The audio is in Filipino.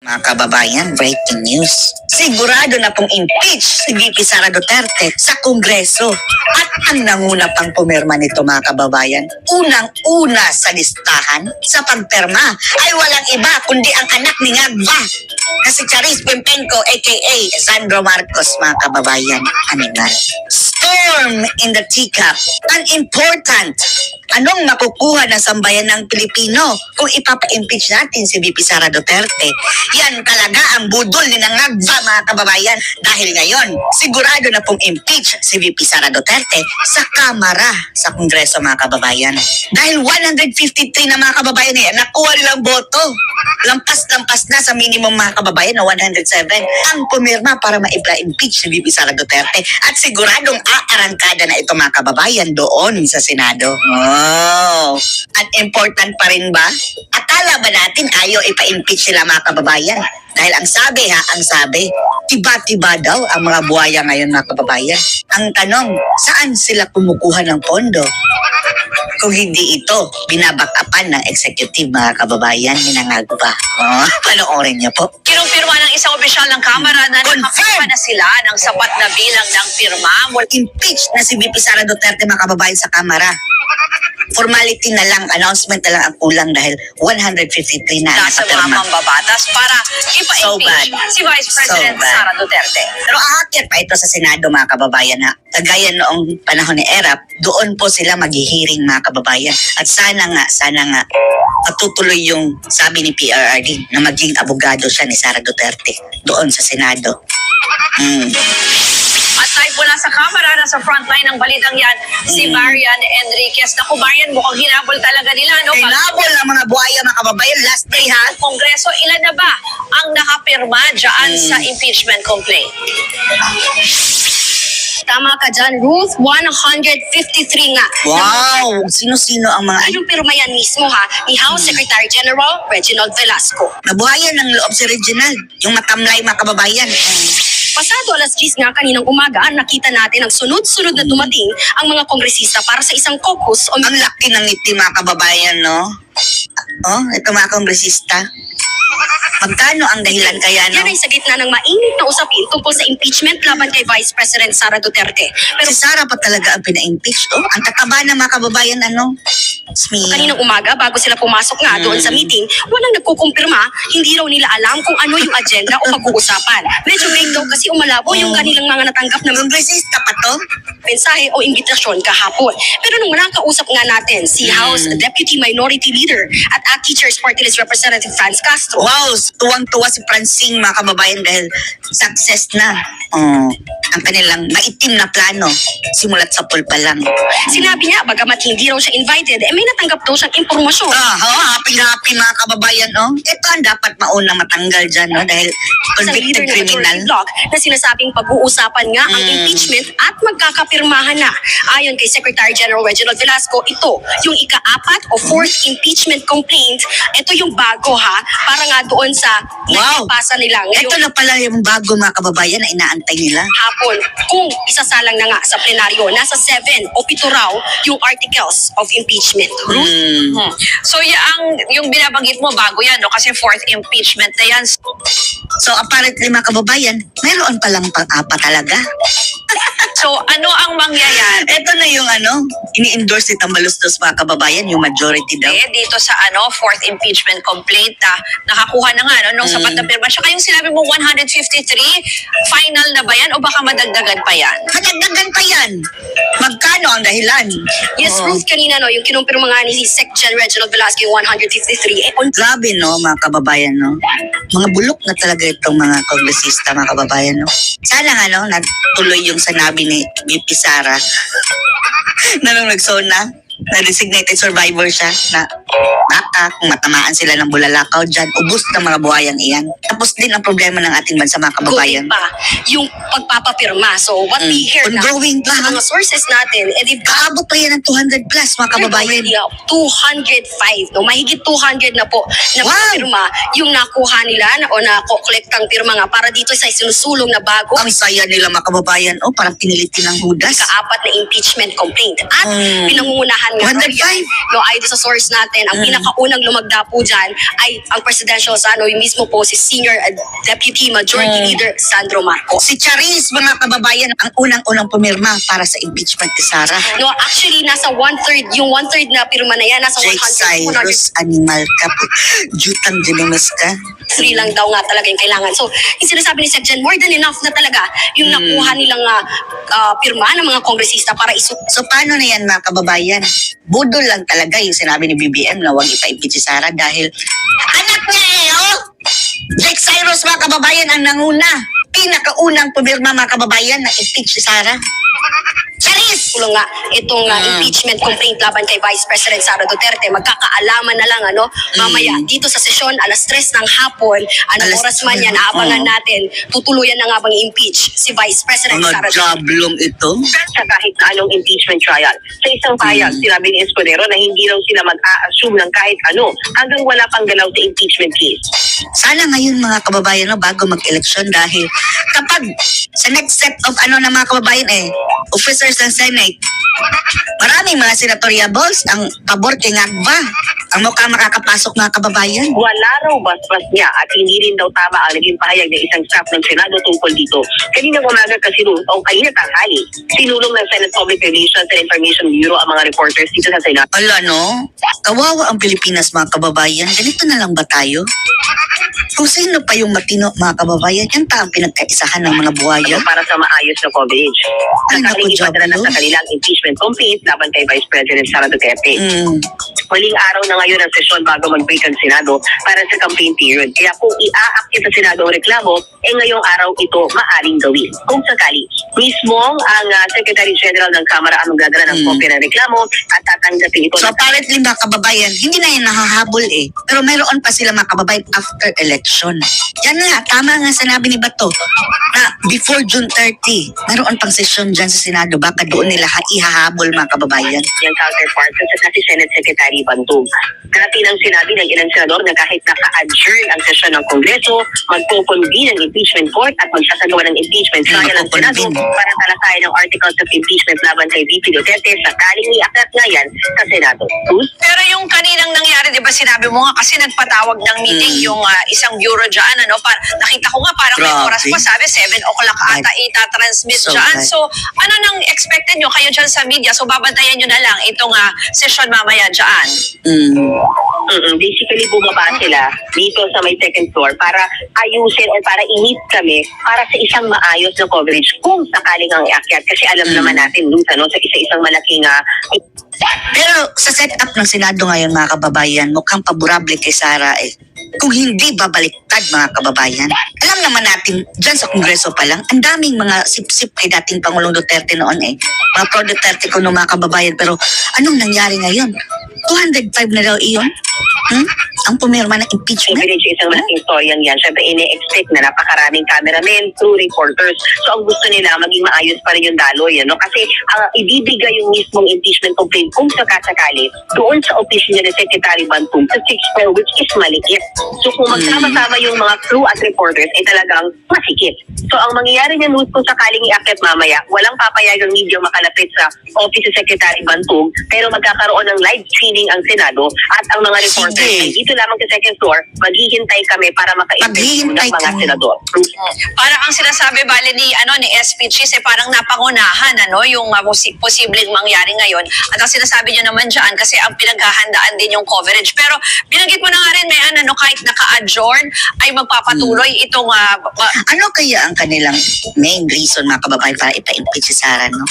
Mga kababayan, breaking news. Sigurado na pong impeach si VP Sara Duterte sa Kongreso. At ang nanguna pang pumirma nito mga kababayan, unang-una sa listahan sa pagperma ay walang iba kundi ang anak ni Ngagba. Kasi Charis Pimpenko aka Sandro Marcos mga kababayan. Animal. Storm in the teacup. An important. Anong makukuha ng sambayan ng Pilipino kung ipapa-impeach natin si VP Sara Duterte? Yan talaga ang budol ni Ngagba mga kababayan. Dahil ngayon, sigurado na pong impeach si VP Sara Duterte sa Kamara sa Kongreso mga kababayan. Dahil 153 na mga kababayan nakuha nilang boto. Lampas-lampas na sa minimum mga kababayan na 107 ang pumirma para ma-impeach si VP Sara Duterte. At siguradong aarangkada na ito mga kababayan doon sa Senado. Oh, at important pa rin ba? Akala ba natin ayaw ipa-impeach sila mga kababayan? Dahil ang sabi, tiba-tiba daw ang mga buhaya ngayon mga kababayan. Ang tanong, saan sila kumukuha ng pondo? Kung hindi ito, binabakapan ng executive mga kababayan ni Ngagba. Oh, panoorin niyo po. Kinumpirma ng isang opisyal ng Kamara na nakapirma na sila ng sapat na bilang ng pirma. Impeach na si VP Sara Duterte mga kababayan sa Kamara. Formality na lang, announcement na lang ang kulang dahil 153 na Nasa mga mambabatas para ipa-impeach si Vice President Sara Duterte. Pero aakyat pa ito sa Senado mga kababayan ha. Kagaya noong panahon ni ERAP, doon po sila maghihiring mga kababayan. At sana nga, patutuloy yung sabi ni PRRD na maging abogado siya ni Sara Duterte doon sa Senado. At tayo po nasa Kamara, nasa frontline ng balitang yan, si Marian Enriquez. Naku, Marian, mukhang hinabol talaga nila, no? Hinabol ng mga buhaya, mga kababayan, last day, ha? Kongreso, ilan na ba ang nakapirma dyan sa impeachment complaint? Tama ka dyan, Ruth. 153 nga. Wow! Sino-sino ang mga... Yung pirma yan mismo ha, ni House Secretary General Reginald Velasco. Nabuhayan ng loob si Reginald, yung matamlay mga kababayan. Pasado alas 10 nga kaninang umaga, nakita natin ang sunod-sunod na dumating ang mga kongresista para sa isang caucus o... Ang laki ng ngiti mga kababayan, no? Oh, ito mga kongresista. Magkano ang dahilan kaya, no? Yan ay sa gitna ng mainit na usapin tungkol sa impeachment laban kay Vice President Sara Duterte. Pero Si Sara pa talaga ang pina-impeach. Oh, ang tataba ng mga kababayan, ano? Smee. kaninang umaga, bago sila pumasok nga doon sa meeting, walang nagkukumpirma, hindi raw nila alam kung ano yung agenda o pag-uusapan. Medyo vague daw kasi umalabo yung kanilang mga natanggap na Kongresista pa to? mensahe o imbitasyon kahapon. Pero nung nakausap nga natin si House Deputy Minority Leader at ACT Teachers Party List Representative Franz Castro, Wow, tuwang-tuwa si Francine mga kababayan dahil success na. Ang kanilang maitim na plano simulat sa poll pa lang. sinabi niya bagamat hindi raw siya invited, may natanggap daw siyang impormasyon. Happy mga kababayan, no? Ito ang dapat maunang matanggal dyan, no? Dahil Sa leader convicted ng criminal. majority bloc na sinasabing pag-uusapan nga ang impeachment at magkakapirmahan na. Ayon kay Secretary General Reginald Velasco, ito yung ika-4 o 4th impeachment complaint. Ito yung bago ha, para nga doon sa Wow! pasa nila Ito ngayong na pala yung bago mga kababayan na inaantay nila. hapon. Kung isasalang na nga sa plenaryo, nasa 7 o 7 raw yung articles of impeachment. So yung binabanggit mo, bago yan, no? Kasi fourth impeachment na yan. So apparently mga kababayan, mayroon palang pang-apat talaga. So ano ang mangyayari? Ito na yung ini-endorse ni Tambalustos mga kababayan, yung majority daw. Dito sa fourth impeachment complaint na nakakuha na nga nung sapat na pirma. Tsaka yung sinabi mo 153, final na ba yan o baka madagdagan pa yan? Kadagdagan pa yan. Magkano ang dahilan? Yes, Oo. Ruth, kanina no, yung kinumpirma nga ni Sec Gen Reginald Velasco yung 153. Grabe no mga kababayan no. Mga bulok na talaga itong mga kongresista mga kababayan no. Sana nga no, natuloy yung sanabi ni VP Sara na nung nagsona, na designated survivor siya na baka kung matamaan sila ng bulalakaw dyan, ubos ng mga buhayan iyan. Tapos din ang problema ng ating bansa mga kababayan. Going pa yung pagpapapirma. So what we hear na Ongoing pa, sa mga sources natin, Kaabot pa yan ng 200 plus mga kababayan. 205. No? Mahigit 200 na po na Wow! pirma yung nakuha nila o na-collect ang pirma nga para dito sa sinusulong na bago Ang saya nila mga kababayan, parang pinilitin ng hudas. ika-4 na impeachment complaint. At pinangungunahan pirmahan nga. 105? No, ayon sa source natin, ang pinakaunang lumagda po dyan ay ang presidential sa yung mismo po si Senior Deputy Majority Leader Sandro Marcos. Si Charis, mga kababayan, ang unang-unang pumirma para sa impeachment ni Sara. No, actually, nasa yung one-third na pirma na yan, nasa Jake 100, Cyrus, animal ka po. Jutang dinimas ka. 103 lang daw nga talaga yung kailangan. So, yung sinasabi ni Sec. Jen, more than enough na talaga yung nakuha nilang pirma ng mga kongresista para So paano na yan mga kababayan? Budol lang talaga yung sinabi ni BBM na huwag ipa-impeach si Sara dahil anak niya oh! Jake Cyrus mga kababayan ang nanguna. Pinakaunang pumirma mga kababayan na impeach si Sara. Charis! nga itong impeachment complaint laban kay Vice President Sara Duterte. Magkakaalaman na lang mamaya dito sa sesyon alas 3 ng hapon. Anong Alas oras man yan, aabangan natin. Tutuluyan na nga bang impeach si Vice President Sara Mga Duterte. jablong ito. sa kahit na anong impeachment trial. Sa isang payag, sinabi ni Escudero na hindi raw sila mag-a-assume ng kahit ano hanggang wala pang galaw sa impeachment case. Sana ngayon mga kababayan bago mag-eleksyon dahil kapag sa next set of na mga kababayan officers ng Senate, maraming mga senatoriables ang pabor kay Ngagba. Ang mukha makakapasok mga kababayan. Wala raw basbas niya at hindi rin daw tama ang naging pahayag ng isang staff ng Senado tungkol dito. Kanina umaga kasi o kanina tanghali, sinulong ng Senate Public Relations and Information Bureau ang mga reporters dito sa Senado. Ala no, kawawa ang Pilipinas mga kababayan. Ganito na lang ba tayo? Kung sino pa yung matino mga kababayan, yan pa ang pinagkaisahan ng mga buhaya. Para sa maayos na coverage. Ay, naku, Nakaling ipadala na Diablo. sa kanilang impeachment complaint laban kay Vice President Sara Duterte. Huling araw na ngayon ang sesyon bago mag-break ang Senado para sa campaign period. Kaya kung i-aakit sa Senado ang reklamo, ngayong araw ito maaring gawin. Kung sakali, mismong ang Secretary General ng Kamara ang magdadala ng kopya ng reklamo at tatanggapin ito. So apparently mga kababayan, hindi na yan nahahabol Pero mayroon pa sila mga kababayan after election. Yan nga, tama nga sinabi ni Bato na before June 30, mayroon pang sesyon dyan sa Senado. Baka doon nila ihahabol mga kababayan. Yung counterpart sa si Senate Secretary Bantog. Dati nang sinabi ng ilang senador na kahit naka-adjourn ang sesyon ng Kongreso, magpo-convene ng impeachment court at magsasagawa ng impeachment trial ang Senado para talakayin ng articles of impeachment laban kay VP Duterte sakaling iaklat nga yan sa Senado. Pero yung kaninang nangyari, di ba sinabi mo nga kasi nagpatawag ng meeting yung isang bureau dyan, nakita ko nga parang may Grabe. oras pa, sabi 7 o'clock ata itatransmit So dyan. bad. So, ano nang expected nyo kayo dyan sa media? So, babantayan nyo na lang itong session mamaya dyan. Basically, bumaba sila dito sa may second floor para ayusin o para i-meet kami para sa isang maayos na coverage kung sakaling ang iakyat. Kasi alam naman natin, sa isa-isang malaking Pero sa setup ng Senado ngayon mga kababayan, mukhang paborable kay Sara Kung hindi babaliktad mga kababayan. Alam naman natin, dyan sa Kongreso pa lang, ang daming mga sip-sip kay dating Pangulong Duterte noon Mga pro-Duterte ko mga kababayan. Pero anong nangyari ngayon? 205 na daw iyon? Ang pumirma ng impeachment? Privilege isang malaking storyang yan. Siyempre, ine-expect na napakaraming cameramen, crew, reporters. So, ang gusto nila, maging maayos pa rin yung daloy. Kasi ibibigay yung mismong impeachment complaint kung sakasakali doon sa office niya ni Secretary Bantog sa 6th floor, which is maliit. So, kung magsama-sama yung mga crew at reporters, ay talagang masikip. So, ang mangyayari niya kung sakaling iakyat mamaya, walang papayagang media makalapit sa office ni Secretary Bantog, pero magkakaroon ng live streaming ang Senado at ang mga reporters ay dito lamang sa second floor, maghihintay kami para maka-interview ng mga kami. senador. Parang ang sinasabi bale ni SP Cheese parang napangunahan yung posibleng mangyari ngayon. At ang sinasabi niyo naman diyan kasi ang pinaghahandaan din yung coverage. Pero binanggit mo na nga rin may kahit naka-adjourn ay magpapatuloy itong Ano kaya ang kanilang main reason mga kababayan para ipa-impeach si Sara, no?